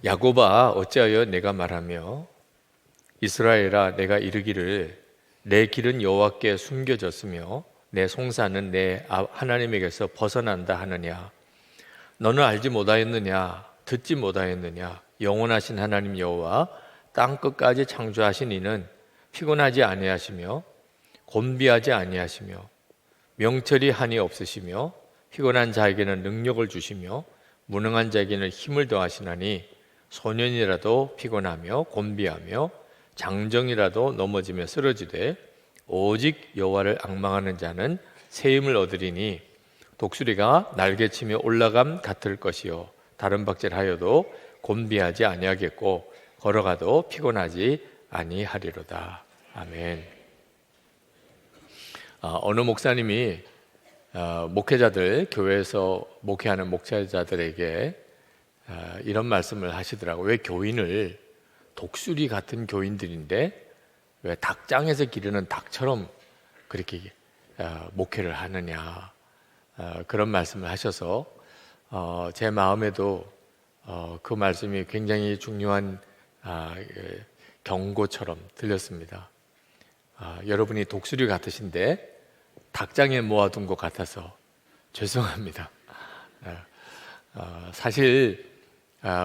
야곱아 어찌하여 내가 말하며 이스라엘아 내가 이르기를 내 길은 여호와께 숨겨졌으며 내 송사는 내 하나님에게서 벗어난다 하느냐. 너는 알지 못하였느냐 듣지 못하였느냐. 영원하신 하나님 여호와 땅 끝까지 창조하신 이는 피곤하지 아니하시며 곤비하지 아니하시며 명철이 한이 없으시며 피곤한 자에게는 능력을 주시며 무능한 자에게는 힘을 더하시나니 소년이라도 피곤하며 곤비하며 장정이라도 넘어지며 쓰러지되 오직 여호와를 앙망하는 자는 새 힘을 얻으리니 독수리가 날개치며 올라감 같을 것이요 다른 박질하여도 곤비하지 아니하겠고 걸어가도 피곤하지 아니하리로다. 아멘. 어느 목사님이 목회자들, 교회에서 목회하는 목회자들에게 이런 말씀을 하시더라고요. 왜 교인을 독수리 같은 교인들인데 왜 닭장에서 기르는 닭처럼 그렇게 목회를 하느냐, 그런 말씀을 하셔서 제 마음에도 그 말씀이 굉장히 중요한 경고처럼 들렸습니다. 여러분이 독수리 같으신데 닭장에 모아둔 것 같아서 죄송합니다. 사실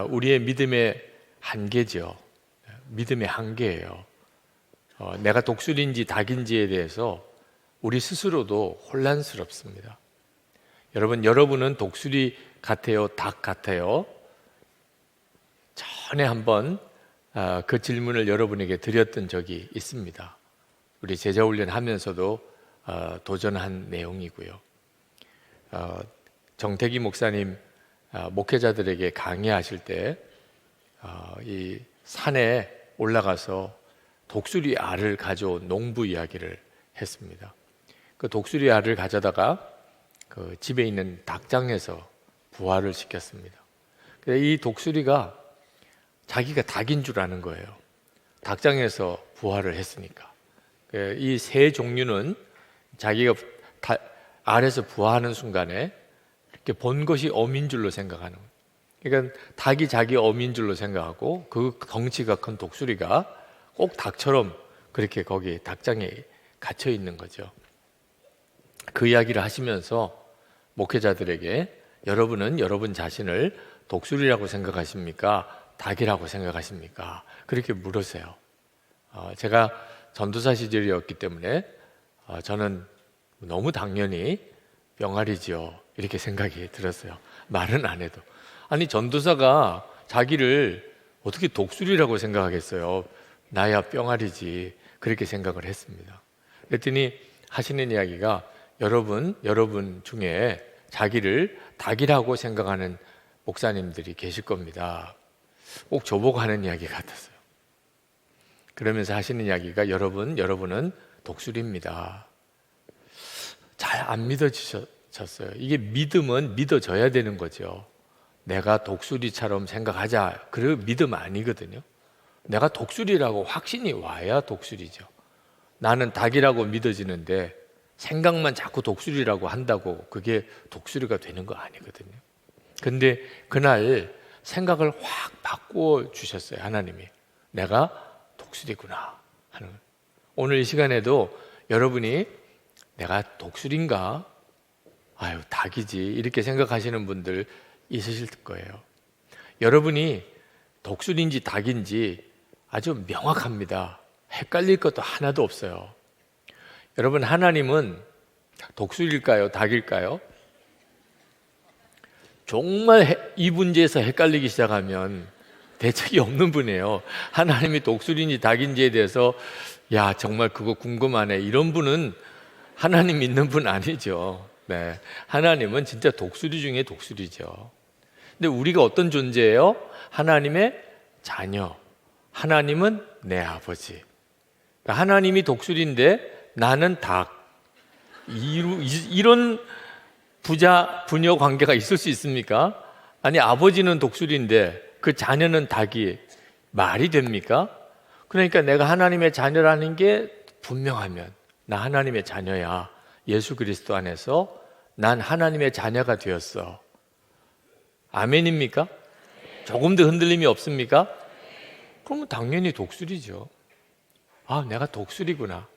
우리의 믿음의 한계죠. 믿음의 한계예요. 내가 독수리인지 닭인지에 대해서 우리 스스로도 혼란스럽습니다. 여러분은 독수리 같아요? 닭 같아요? 전에 한번 그 질문을 여러분에게 드렸던 적이 있습니다. 우리 제자훈련 하면서도 도전한 내용이고요. 정태기 목사님 목회자들에게 강의하실 때 이 산에 올라가서 독수리 알을 가져온 농부 이야기를 했습니다. 그 독수리 알을 가져다가 그 집에 있는 닭장에서 부화를 시켰습니다. 이 독수리가 자기가 닭인 줄 아는 거예요. 닭장에서 부화를 했으니까. 이 새 종류는 자기가 알에서 부화하는 순간에 이렇게 본 것이 어민 줄로 생각하는 거예요. 그러니까 닭이 자기 어민 줄로 생각하고 그 덩치가 큰 독수리가 꼭 닭처럼 그렇게 거기 닭장에 갇혀 있는 거죠. 그 이야기를 하시면서 목회자들에게 여러분은 여러분 자신을 독수리라고 생각하십니까? 닭이라고 생각하십니까? 그렇게 물으세요. 제가 전도사 시절이었기 때문에 저는 너무 당연히 병아리지요 이렇게 생각이 들었어요. 말은 안 해도. 아니 전도사가 자기를 어떻게 독수리라고 생각하겠어요? 나야 뿅아리지 그렇게 생각을 했습니다. 그랬더니 하시는 이야기가 여러분 중에 자기를 닭이라고 생각하는 목사님들이 계실 겁니다. 꼭 저보고 하는 이야기 같았어요. 그러면서 하시는 이야기가 여러분은 독수리입니다. 잘 안 믿어지셨어요. 이게 믿음은 믿어져야 되는 거죠. 내가 독수리처럼 생각하자. 그 믿음 아니거든요. 내가 독수리라고 확신이 와야 독수리죠. 나는 닭이라고 믿어지는데 생각만 자꾸 독수리라고 한다고 그게 독수리가 되는 거 아니거든요. 근데 그날 생각을 확 바꾸어 주셨어요. 하나님이. 내가 독수리구나 하는 거예요. 오늘 이 시간에도 여러분이 내가 독수리인가? 아유 닭이지 이렇게 생각하시는 분들 있으실 거예요. 여러분이 독수리인지 닭인지 아주 명확합니다. 헷갈릴 것도 하나도 없어요. 여러분 하나님은 독수리일까요? 닭일까요? 정말 이 문제에서 헷갈리기 시작하면 대책이 없는 분이에요. 하나님이 독수리인지 닭인지에 대해서 야 정말 그거 궁금하네 이런 분은 하나님 믿는 분 아니죠. 네, 하나님은 진짜 독수리 중에 독수리죠. 근데 우리가 어떤 존재예요? 하나님의 자녀. 하나님은 내 아버지. 그러니까 하나님이 독수리인데 나는 닭. 이런 부녀 관계가 있을 수 있습니까? 아니 아버지는 독수리인데 그 자녀는 닭이 말이 됩니까? 그러니까 내가 하나님의 자녀라는 게 분명하면 나 하나님의 자녀야. 예수 그리스도 안에서 난 하나님의 자녀가 되었어. 아멘입니까? 조금 더 흔들림이 없습니까? 그러면 당연히 독수리죠. 아, 내가 독수리구나.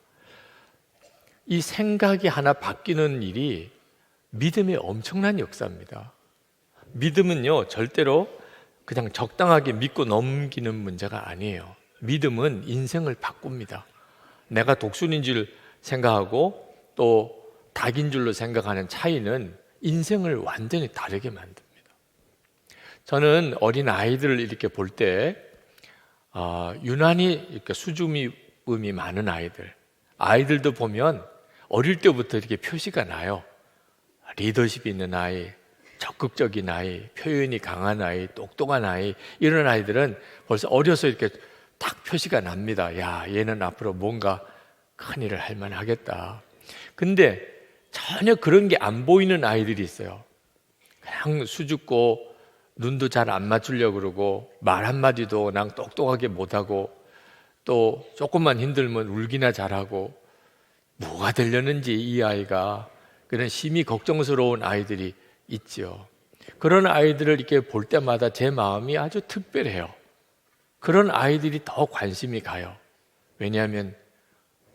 이 생각이 하나 바뀌는 일이 믿음의 엄청난 역사입니다. 믿음은요, 절대로 그냥 적당하게 믿고 넘기는 문제가 아니에요. 믿음은 인생을 바꿉니다. 내가 독수리인 줄 생각하고 또 닭인 줄로 생각하는 차이는 인생을 완전히 다르게 만듭니다. 저는 어린 아이들을 이렇게 볼 때 유난히 이렇게 수줍음이 많은 아이들도 보면 어릴 때부터 이렇게 표시가 나요. 리더십이 있는 아이, 적극적인 아이, 표현이 강한 아이, 똑똑한 아이, 이런 아이들은 벌써 어려서 이렇게 딱 표시가 납니다. 야, 얘는 앞으로 뭔가 큰일을 할 만하겠다. 근데 전혀 그런 게 안 보이는 아이들이 있어요. 그냥 수줍고 눈도 잘 안 맞추려고 그러고 말 한마디도 그냥 똑똑하게 못하고 또 조금만 힘들면 울기나 잘하고 뭐가 되려는지 이 아이가 그런 심히 걱정스러운 아이들이 있죠. 그런 아이들을 이렇게 볼 때마다 제 마음이 아주 특별해요. 그런 아이들이 더 관심이 가요. 왜냐하면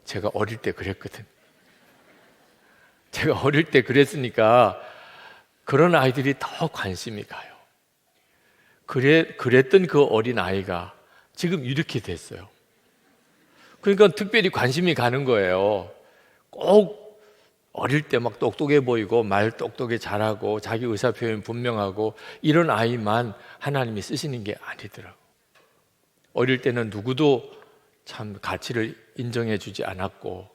제가 어릴 때 그랬거든. 제가 어릴 때 그랬으니까 그런 아이들이 더 관심이 가요. 그랬던 그 어린 아이가 지금 이렇게 됐어요. 그러니까 특별히 관심이 가는 거예요. 꼭 어릴 때 막 똑똑해 보이고 말 똑똑히 잘하고 자기 의사표현 분명하고 이런 아이만 하나님이 쓰시는 게 아니더라고요. 어릴 때는 누구도 참 가치를 인정해 주지 않았고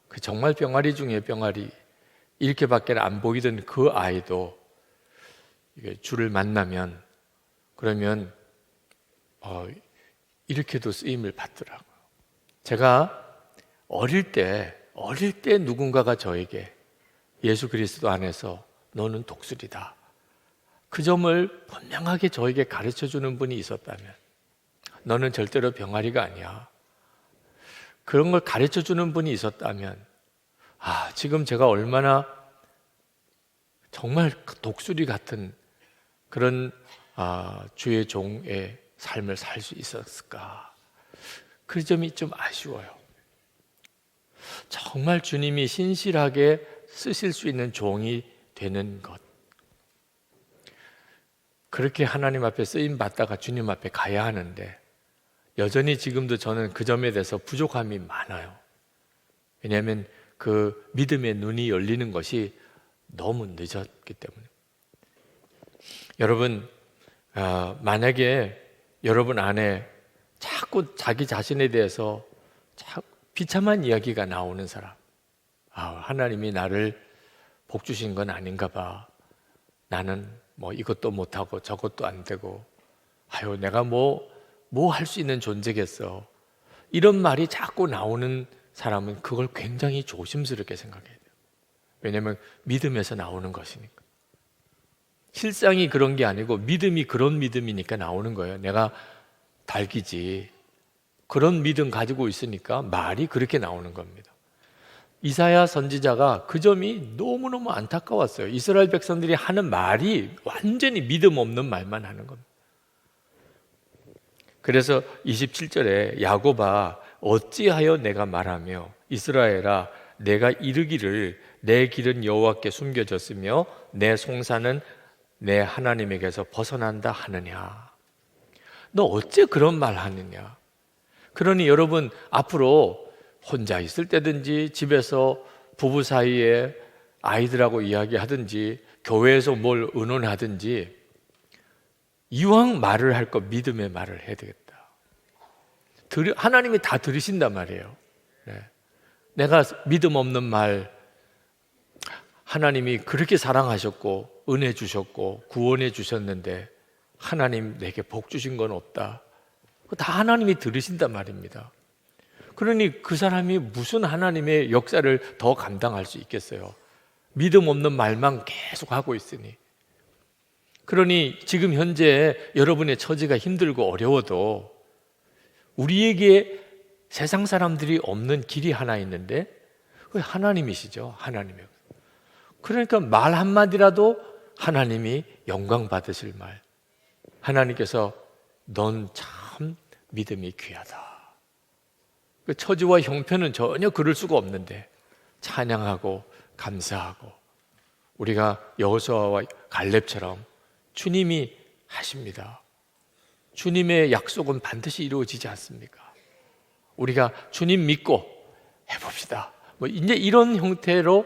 그 정말 병아리 중에 병아리 이렇게밖에 안 보이던 그 아이도 주를 만나면 그러면 이렇게도 쓰임을 받더라고요. 제가 어릴 때 누군가가 저에게 예수 그리스도 안에서 너는 독수리다, 그 점을 분명하게 저에게 가르쳐주는 분이 있었다면, 너는 절대로 병아리가 아니야, 그런 걸 가르쳐주는 분이 있었다면 지금 제가 얼마나 정말 독수리 같은 그런 주의 종의 삶을 살 수 있었을까. 그 점이 좀 아쉬워요. 정말 주님이 신실하게 쓰실 수 있는 종이 되는 것, 그렇게 하나님 앞에 쓰임 받다가 주님 앞에 가야 하는데 여전히 지금도 저는 그 점에 대해서 부족함이 많아요. 왜냐하면 그 믿음의 눈이 열리는 것이 너무 늦었기 때문에. 여러분, 만약에 여러분 안에 자꾸 자기 자신에 대해서 비참한 이야기가 나오는 사람, 하나님이 나를 복 주신 건 아닌가 봐, 나는 뭐 이것도 못하고 저것도 안 되고, 내가 뭐 할 수 있는 존재겠어, 이런 말이 자꾸 나오는 사람은 그걸 굉장히 조심스럽게 생각해야 돼요. 왜냐하면 믿음에서 나오는 것이니까. 실상이 그런 게 아니고 믿음이 그런 믿음이니까 나오는 거예요. 내가 닭이지, 그런 믿음 가지고 있으니까 말이 그렇게 나오는 겁니다. 이사야 선지자가 그 점이 너무너무 안타까웠어요. 이스라엘 백성들이 하는 말이 완전히 믿음 없는 말만 하는 겁니다. 그래서 27절에 야곱아 어찌하여 내가 말하며 이스라엘아 내가 이르기를 내 길은 여호와께 숨겨졌으며 내 송사는 내 하나님에게서 벗어난다 하느냐. 너 어째 그런 말 하느냐. 그러니 여러분, 앞으로 혼자 있을 때든지 집에서 부부 사이에 아이들하고 이야기하든지 교회에서 뭘 의논하든지 이왕 말을 할 거 믿음의 말을 해야 되겠다. 하나님이 다 들으신단 말이에요. 내가 믿음 없는 말, 하나님이 그렇게 사랑하셨고 은혜 주셨고 구원해 주셨는데 하나님 내게 복 주신 건 없다, 다 하나님이 들으신단 말입니다. 그러니 그 사람이 무슨 하나님의 역사를 더 감당할 수 있겠어요? 믿음 없는 말만 계속 하고 있으니. 그러니 지금 현재 여러분의 처지가 힘들고 어려워도 우리에게 세상 사람들이 없는 길이 하나 있는데 그게 하나님이시죠. 하나님이요. 그러니까 말 한마디라도 하나님이 영광 받으실 말, 하나님께서 넌 참 믿음이 귀하다. 그 처지와 형편은 전혀 그럴 수가 없는데 찬양하고 감사하고 우리가 여호수아와 갈렙처럼 주님이 하십니다. 주님의 약속은 반드시 이루어지지 않습니까? 우리가 주님 믿고 해봅시다. 뭐 이제 이런 형태로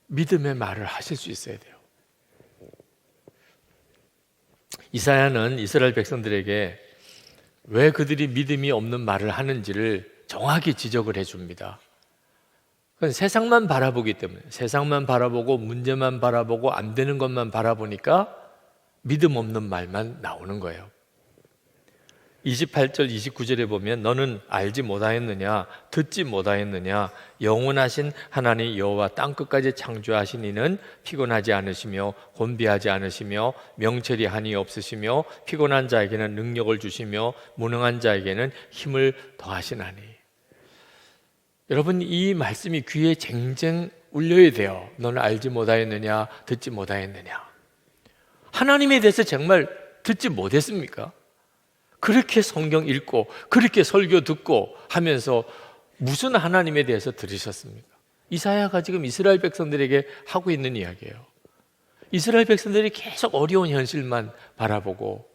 믿음의 말을 하실 수 있어야 돼요. 이사야는 이스라엘 백성들에게 왜 그들이 믿음이 없는 말을 하는지를 정확히 지적을 해줍니다. 그건 세상만 바라보기 때문에, 세상만 바라보고 문제만 바라보고 안 되는 것만 바라보니까 믿음 없는 말만 나오는 거예요. 28절 29절에 보면 너는 알지 못하였느냐 듣지 못하였느냐 영원하신 하나님 여호와 땅끝까지 창조하신 이는 피곤하지 않으시며 곤비하지 않으시며 명철이 한이 없으시며 피곤한 자에게는 능력을 주시며 무능한 자에게는 힘을 더하시나니. 여러분, 이 말씀이 귀에 쟁쟁 울려야 돼요. 너는 알지 못하였느냐 듣지 못하였느냐. 하나님에 대해서 정말 듣지 못했습니까? 그렇게 성경 읽고 그렇게 설교 듣고 하면서 무슨 하나님에 대해서 들으셨습니까? 이사야가 지금 이스라엘 백성들에게 하고 있는 이야기예요. 이스라엘 백성들이 계속 어려운 현실만 바라보고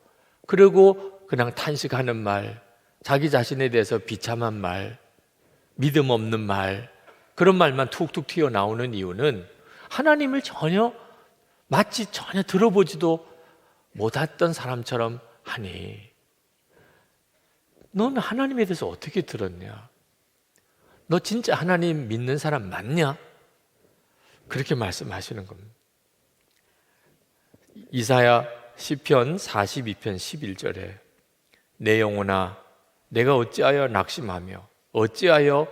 그리고 그냥 탄식하는 말, 자기 자신에 대해서 비참한 말, 믿음 없는 말, 그런 말만 툭툭 튀어나오는 이유는 하나님을 마치 전혀 들어보지도 못했던 사람처럼 하니. 넌 하나님에 대해서 어떻게 들었냐? 너 진짜 하나님 믿는 사람 맞냐? 그렇게 말씀하시는 겁니다. 이사야 시편 42편 11절에 내 영혼아 내가 어찌하여 낙심하며 어찌하여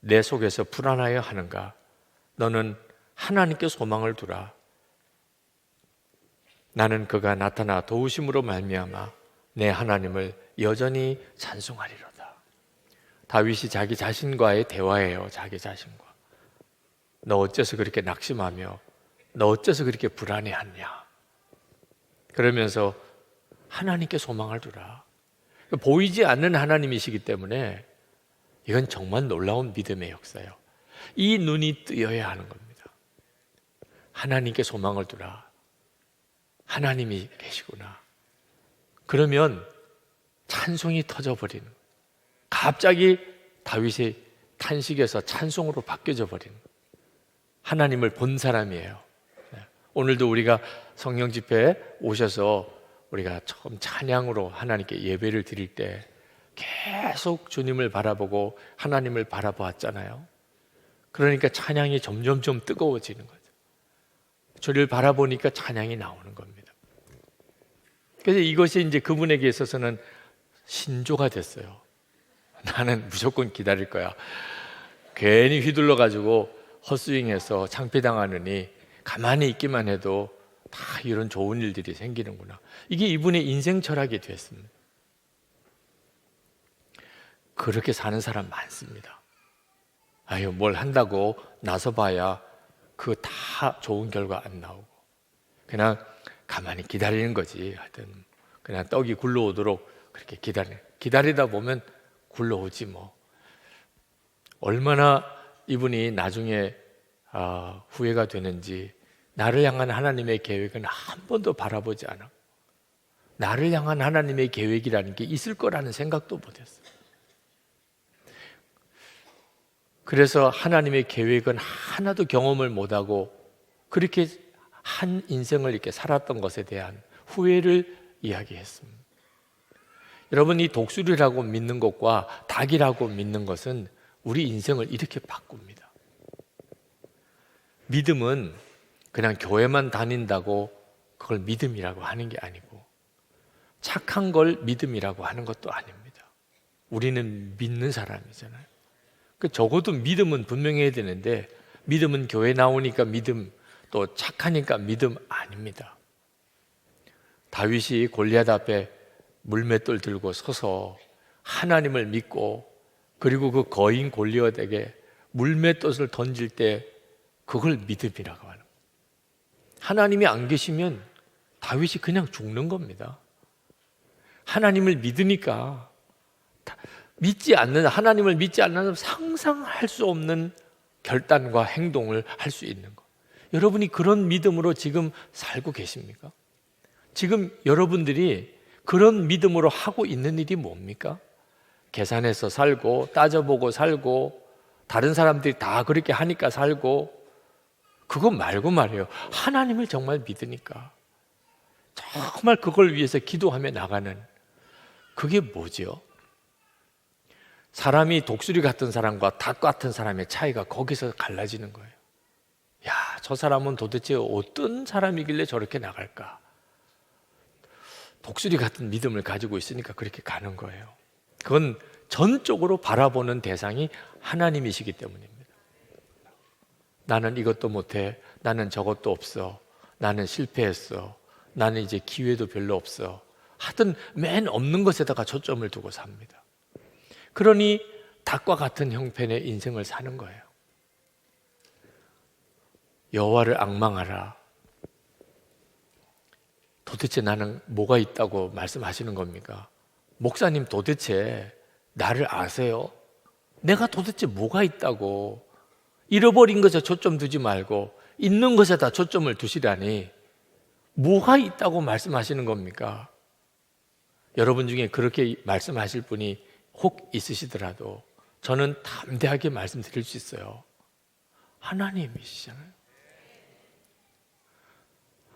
내 속에서 불안하여 하는가? 너는 하나님께 소망을 두라. 나는 그가 나타나 도우심으로 말미암아 내 하나님을 여전히 찬송하리로다. 다윗이 자기 자신과의 대화예요. 자기 자신과. 너 어째서 그렇게 낙심하며 너 어째서 그렇게 불안해하냐? 그러면서 하나님께 소망을 두라. 보이지 않는 하나님이시기 때문에 이건 정말 놀라운 믿음의 역사예요. 이 눈이 뜨여야 하는 겁니다. 하나님께 소망을 두라. 하나님이 계시구나. 그러면 찬송이 터져버리는 거예요. 갑자기 다윗의 탄식에서 찬송으로 바뀌어져 버리는 거예요. 하나님을 본 사람이에요. 오늘도 우리가 성령 집회에 오셔서 우리가 처음 찬양으로 하나님께 예배를 드릴 때 계속 주님을 바라보고 하나님을 바라보았잖아요. 그러니까 찬양이 점점점 뜨거워지는 거죠. 주를 바라보니까 찬양이 나오는 겁니다. 그래서 이것이 이제 그분에게 있어서는 신조가 됐어요. 나는 무조건 기다릴 거야. 괜히 휘둘러 가지고 헛스윙해서 창피당하느니 가만히 있기만 해도 다 이런 좋은 일들이 생기는구나. 이게 이분의 인생 철학이 됐습니다. 그렇게 사는 사람 많습니다. 아유, 뭘 한다고 나서봐야 그 다 좋은 결과 안 나오고 그냥 가만히 기다리는 거지. 하여튼 그냥 떡이 굴러오도록 그렇게 기다리다 보면 굴러오지 뭐. 얼마나 이분이 나중에 후회가 되는지. 나를 향한 하나님의 계획은 한 번도 바라보지 않아. 나를 향한 하나님의 계획이라는 게 있을 거라는 생각도 못했어요. 그래서 하나님의 계획은 하나도 경험을 못하고 그렇게 한 인생을 이렇게 살았던 것에 대한 후회를 이야기했습니다. 여러분, 이 독수리라고 믿는 것과 닭이라고 믿는 것은 우리 인생을 이렇게 바꿉니다. 믿음은 그냥 교회만 다닌다고 그걸 믿음이라고 하는 게 아니고 착한 걸 믿음이라고 하는 것도 아닙니다. 우리는 믿는 사람이잖아요. 적어도 믿음은 분명해야 되는데 믿음은 교회 나오니까 믿음, 또 착하니까 믿음 아닙니다. 다윗이 골리앗 앞에 물맷돌 들고 서서 하나님을 믿고 그리고 그 거인 골리앗에게 물맷돌을 던질 때 그걸 믿음이라고 하는 거예요. 하나님이 안 계시면 다윗이 그냥 죽는 겁니다. 하나님을 믿으니까. 믿지 않는, 하나님을 믿지 않는 상상할 수 없는 결단과 행동을 할 수 있는 것. 여러분이 그런 믿음으로 지금 살고 계십니까? 지금 여러분들이 그런 믿음으로 하고 있는 일이 뭡니까? 계산해서 살고, 따져보고 살고, 다른 사람들이 다 그렇게 하니까 살고, 그거 말고 말이에요. 하나님을 정말 믿으니까, 정말 그걸 위해서 기도하며 나가는, 그게 뭐죠? 사람이 독수리 같은 사람과 닭 같은 사람의 차이가 거기서 갈라지는 거예요. 야, 저 사람은 도대체 어떤 사람이길래 저렇게 나갈까? 독수리 같은 믿음을 가지고 있으니까 그렇게 가는 거예요. 그건 전적으로 바라보는 대상이 하나님이시기 때문입니다. 나는 이것도 못해, 나는 저것도 없어, 나는 실패했어, 나는 이제 기회도 별로 없어, 하여튼 맨 없는 것에다가 초점을 두고 삽니다. 그러니 닭과 같은 형편의 인생을 사는 거예요. 여호와를 앙망하라. 도대체 나는 뭐가 있다고 말씀하시는 겁니까? 목사님, 도대체 나를 아세요? 내가 도대체 뭐가 있다고? 잃어버린 것에 초점 두지 말고 있는 것에다 초점을 두시라니, 뭐가 있다고 말씀하시는 겁니까? 여러분 중에 그렇게 말씀하실 분이 혹 있으시더라도 저는 담대하게 말씀드릴 수 있어요. 하나님이시잖아요.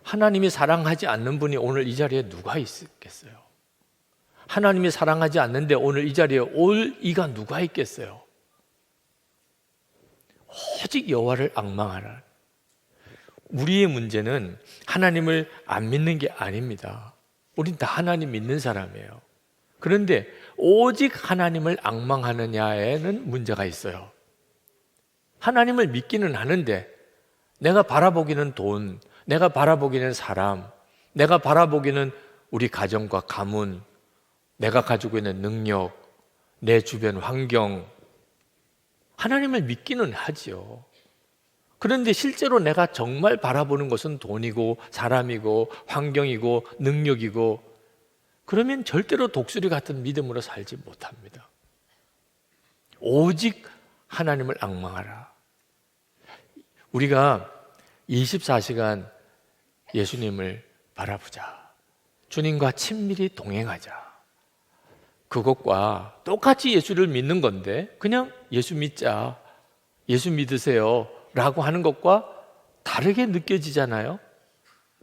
하나님이 사랑하지 않는 분이 오늘 이 자리에 누가 있겠어요? 하나님이 사랑하지 않는데 오늘 이 자리에 올 이가 누가 있겠어요? 오직 여호와를 앙망하라. 우리의 문제는 하나님을 안 믿는 게 아닙니다. 우린 다 하나님 믿는 사람이에요. 그런데 오직 하나님을 앙망하느냐에는 문제가 있어요. 하나님을 믿기는 하는데 내가 바라보기는 돈, 내가 바라보기는 사람, 내가 바라보기는 우리 가정과 가문, 내가 가지고 있는 능력, 내 주변 환경, 하나님을 믿기는 하지요. 그런데 실제로 내가 정말 바라보는 것은 돈이고 사람이고 환경이고 능력이고, 그러면 절대로 독수리 같은 믿음으로 살지 못합니다. 오직 하나님을 앙망하라. 우리가 24시간 예수님을 바라보자, 주님과 친밀히 동행하자, 그것과 똑같이 예수를 믿는 건데 그냥 예수 믿자, 예수 믿으세요 라고 하는 것과 다르게 느껴지잖아요.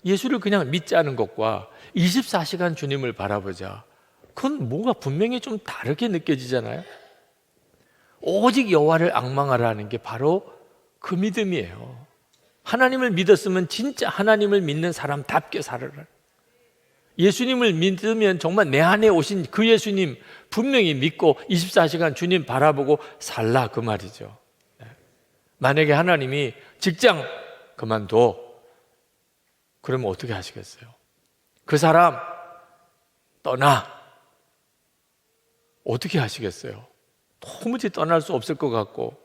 예수를 그냥 믿자는 것과 24시간 주님을 바라보자, 그건 뭔가 분명히 좀 다르게 느껴지잖아요. 오직 여호와를 앙망하라는 게 바로 그 믿음이에요. 하나님을 믿었으면 진짜 하나님을 믿는 사람답게 살아라. 예수님을 믿으면 정말 내 안에 오신 그 예수님 분명히 믿고 24시간 주님 바라보고 살라, 그 말이죠. 만약에 하나님이 직장 그만둬, 그러면 어떻게 하시겠어요? 그 사람 떠나, 어떻게 하시겠어요? 도무지 떠날 수 없을 것 같고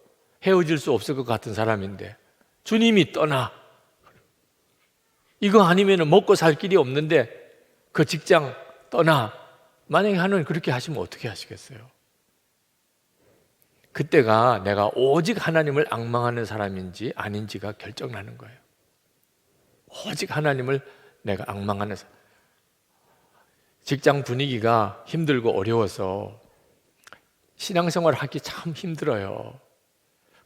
헤어질 수 없을 것 같은 사람인데 주님이 떠나, 이거 아니면 먹고 살 길이 없는데 그 직장 떠나, 만약에 하나님 그렇게 하시면 어떻게 하시겠어요? 그때가 내가 오직 하나님을 앙망하는 사람인지 아닌지가 결정나는 거예요. 오직 하나님을 내가 앙망하는 사람. 직장 분위기가 힘들고 어려워서 신앙생활 하기 참 힘들어요.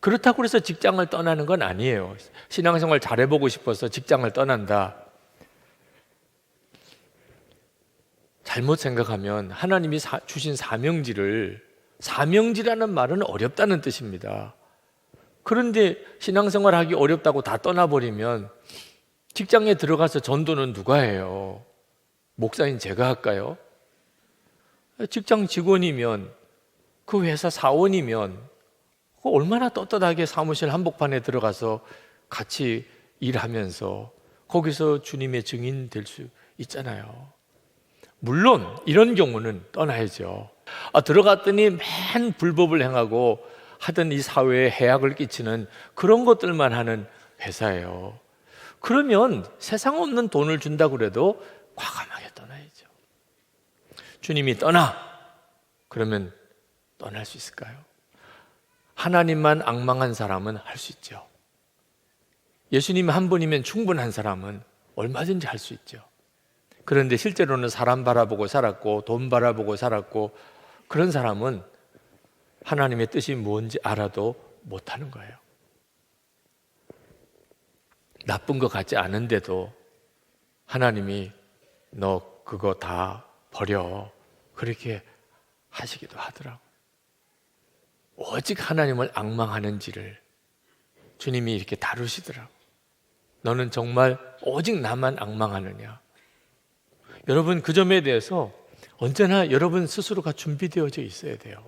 그렇다고 해서 직장을 떠나는 건 아니에요. 신앙생활 잘해보고 싶어서 직장을 떠난다, 잘못 생각하면 하나님이 주신 사명지라는 말은 어렵다는 뜻입니다. 그런데 신앙생활 하기 어렵다고 다 떠나버리면 직장에 들어가서 전도는 누가 해요? 목사인 제가 할까요? 직장 직원이면, 그 회사 사원이면 얼마나 떳떳하게 사무실 한복판에 들어가서 같이 일하면서 거기서 주님의 증인 될 수 있잖아요. 물론 이런 경우는 떠나야죠. 들어갔더니 맨 불법을 행하고 하던 이 사회에 해악을 끼치는 그런 것들만 하는 회사예요. 그러면 세상 없는 돈을 준다고 그래도 과감하게 떠나야죠. 주님이 떠나! 그러면 떠날 수 있을까요? 하나님만 앙망한 사람은 할 수 있죠. 예수님 한 분이면 충분한 사람은 얼마든지 할 수 있죠. 그런데 실제로는 사람 바라보고 살았고 돈 바라보고 살았고 그런 사람은 하나님의 뜻이 뭔지 알아도 못하는 거예요. 나쁜 것 같지 않은데도 하나님이 너 그거 다 버려 그렇게 하시기도 하더라고요. 오직 하나님을 앙망하는지를 주님이 이렇게 다루시더라고요. 너는 정말 오직 나만 앙망하느냐. 여러분 그 점에 대해서 언제나 여러분 스스로가 준비되어져 있어야 돼요.